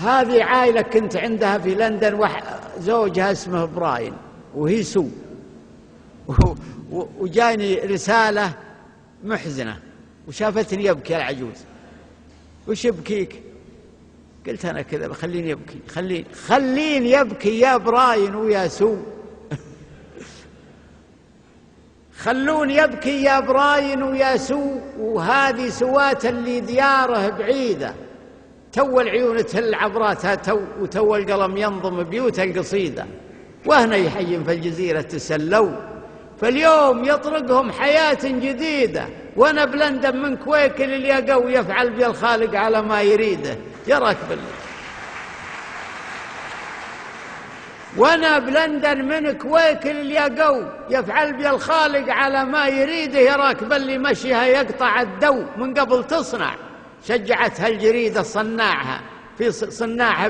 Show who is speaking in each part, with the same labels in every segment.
Speaker 1: هذه عائلة كنت عندها في لندن، زوجها اسمه براين وهي سو، وجاني رسالة محزنة وشافتني يبكي العجوز. وش يبكيك؟ قلت أنا كذا، خليني يبكي، خليني يبكي يا براين ويا سو. خلوني يبكي يا براين ويا سو، وهذه سوات اللي دياره بعيدة، تو العيون تهل عبراتها، وتو القلم ينظم بيوت القصيدة، وهنا يحين في الجزيرة تسلوا، فاليوم يطرقهم حياة جديدة، وانا بلندن من كويك اللي يقو يفعل بي الخالق على ما يريده. يراك بالله، وانا بلندن من كويك اللي يقو يفعل بي الخالق على ما يريده. يراك باللي مشيها يقطع الدو من قبل تصنع، شجعتها الجريدة صناعها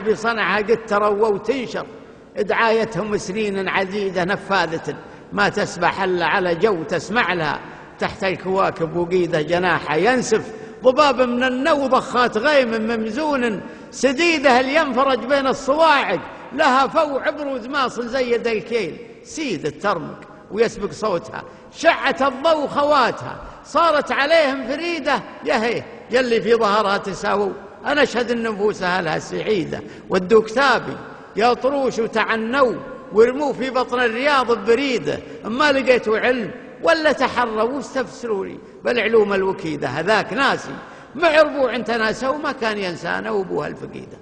Speaker 1: بصنعها قد تروى وتنشر، دعايتهم سنين عديدة نفاذة ما تسبح إلا على جو تسمع لها، تحت الكواكب وقيده جناحها ينسف، ضباب من النو ضخات غيم ممزون سديده اللي ينفرج بين الصواعق، لها فوع بروز ماصل زيد الكيل، سيد الترمق ويسبق صوتها، شعت الضوء خواتها صارت عليهم فريدة، يهي يلي في ظهرها تساووا. أنا أشهد النفوس أهلها سعيدة، ودوا كتابي يا طروش وتعنوا، ورموه في بطن الرياض ببريده، ما لقيتوا علم ولا تحروا واستفسروا لي بالعلوم الوكيدة. هذاك ناسي مع ربوع انت ناسه وما كان ينسانا وابوها الفقيده.